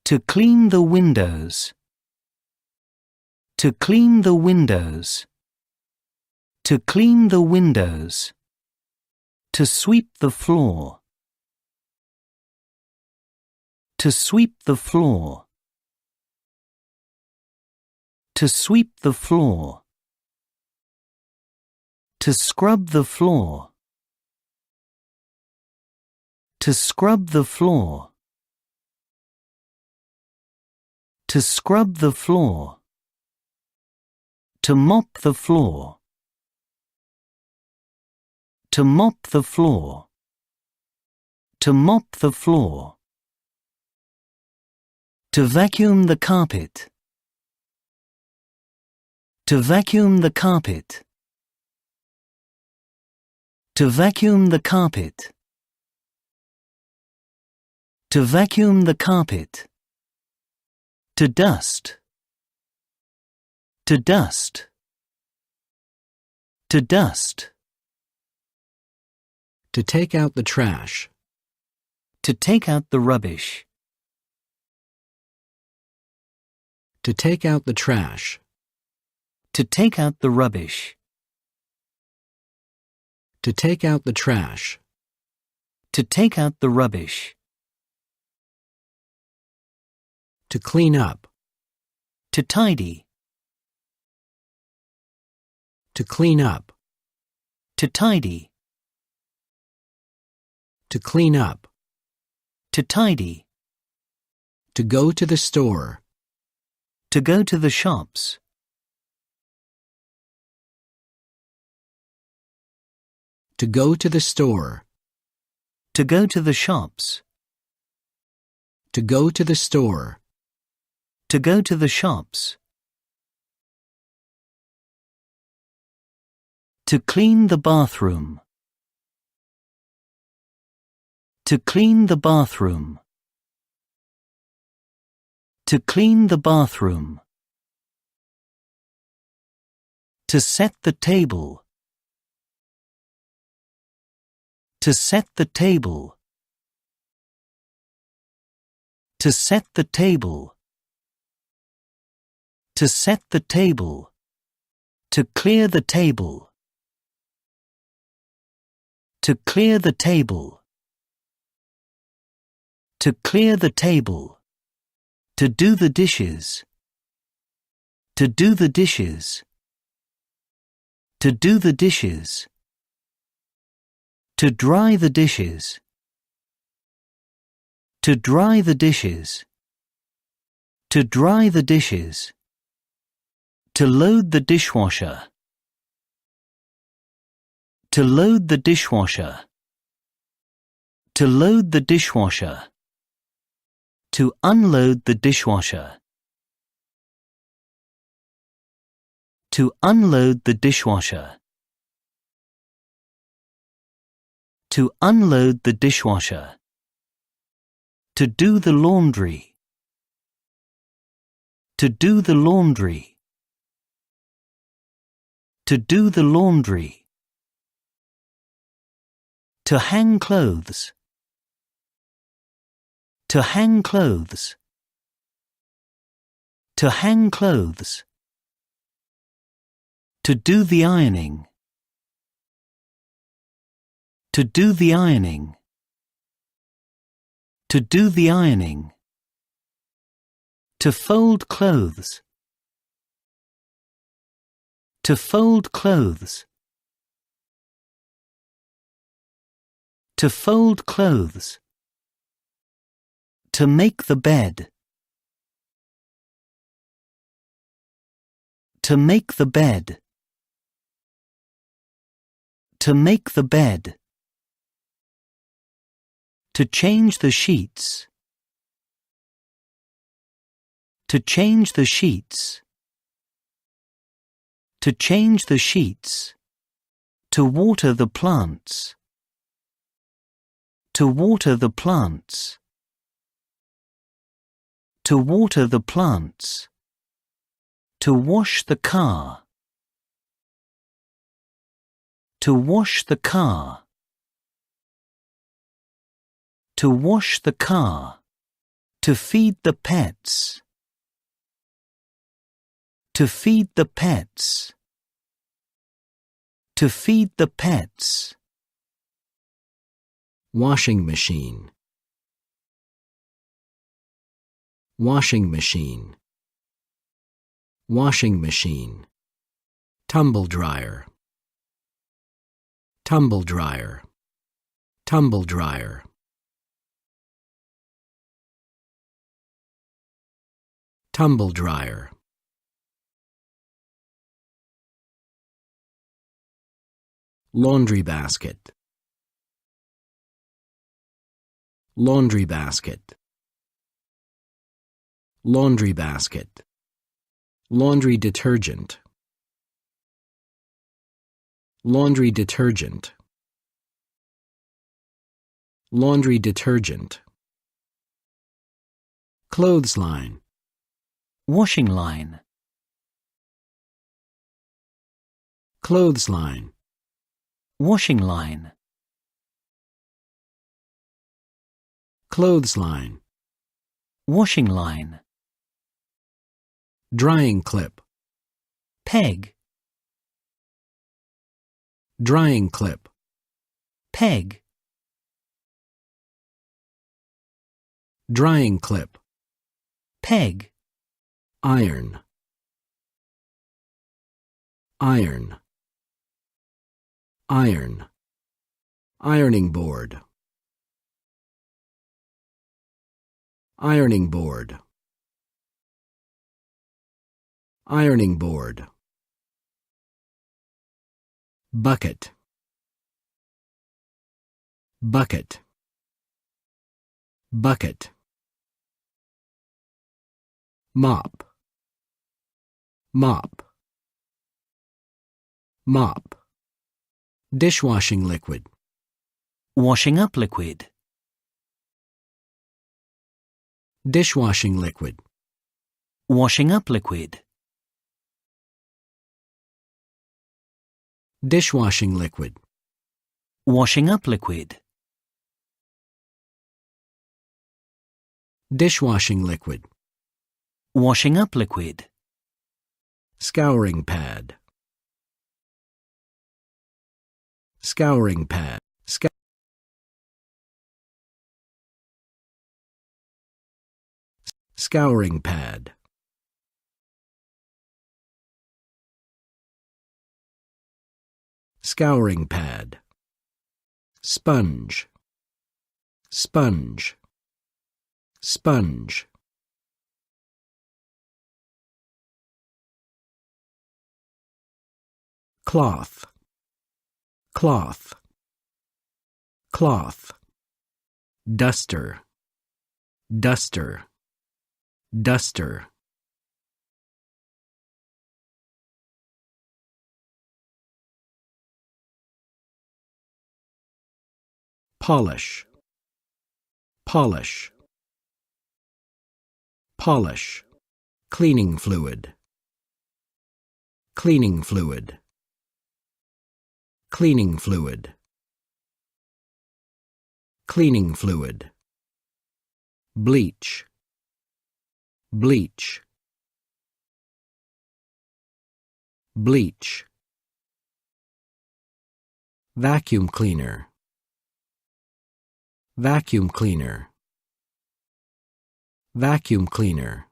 To clean the windows. To clean the windows. To clean the windows. To sweep the floor. To sweep the floor. To sweep the floor. To scrub the floor. To scrub the floor. To scrub the floor. To mop the floor. To mop the floor. To mop the floor. To vacuum the carpet. To vacuum the carpet. To vacuum the carpet. To vacuum the carpet. To dust. To dust. To dust. To take out the trash. To take out the rubbish. To take out the trash. To take out the rubbish. To take out the trash. To take out the rubbish. To clean up. To tidy. To clean up. To tidy. To clean up. To tidy. To go to the store. To go to the shops. To go to the store. To go to the shops. To go to the store. To go to the shops. To clean the bathroom. To clean the bathroom. To clean the bathroom. To set the table. To set the table. To set the table. To set the table. To clear the table. To clear the table. To clear the table. To do the dishes. To do the dishes. To do the dishes. To dry the dishes. To dry the dishes. To dry the dishes. To load the dishwasher. To load the dishwasher. To load the dishwasher. To unload the dishwasher. To unload the dishwasher. To unload the dishwasher. To do the laundry. To do the laundry. To do the laundry. To hang clothes. To hang clothes. To hang clothes. To do the ironing. To do the ironing. To do the ironing. To fold clothes. To fold clothes. To fold clothes. To make the bed. To make the bed. To make the bed. To change the sheets. To change the sheets. To change the sheets. To water the plants. To water the plants. To water the plants. To wash the car. To wash the car. To wash the car. To feed the pets. To feed the pets. To feed the pets. Washing machine. Washing machine. Washing machine. Tumble dryer. Tumble dryer. Tumble dryer. Tumble dryer. Laundry basket. Laundry basket. Laundry basket. Laundry detergent. Laundry detergent. Laundry detergent. Clothesline. Washing line. Clothesline. Washing line. Clothesline. Washing line. Drying clip. Peg. Drying clip. Peg. Drying clip. Peg. Iron. Iron. Iron. Ironing board. Ironing board. Ironing board. Bucket. Bucket. Bucket. Mop. Mop. Mop. Dishwashing liquid. Washing up liquid. Dishwashing liquid. Washing up liquid. Dishwashing liquid. Washing up liquid. Dishwashing liquid. Washing up liquid. Scouring pad. Scouring pad. Scouring pad. Scouring pad. Sponge. Sponge. Sponge. Cloth. Cloth. Cloth. Duster. Duster. Duster. Polish. Polish. Polish. Cleaning fluid. Cleaning fluid. Cleaning fluid. Cleaning fluid. Bleach. Bleach. Bleach. Vacuum cleaner. Vacuum cleaner. Vacuum cleaner.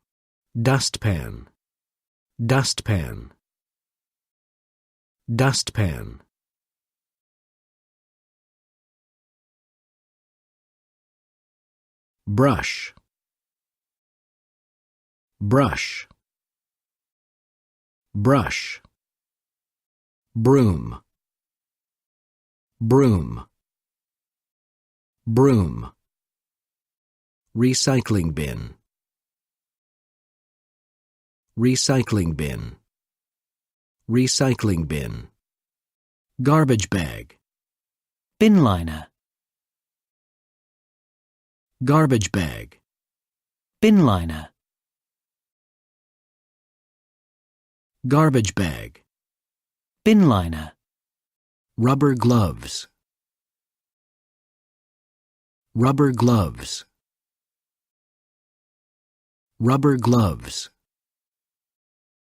Dustpan. Dustpan. Dustpan. Brush. Brush. Brush. Broom. Broom. Broom. Recycling bin. Recycling bin. Recycling bin. Garbage bag. Bin liner. Garbage bag. Bin liner. Garbage bag. Bin liner. Rubber gloves. Rubber gloves. Rubber gloves.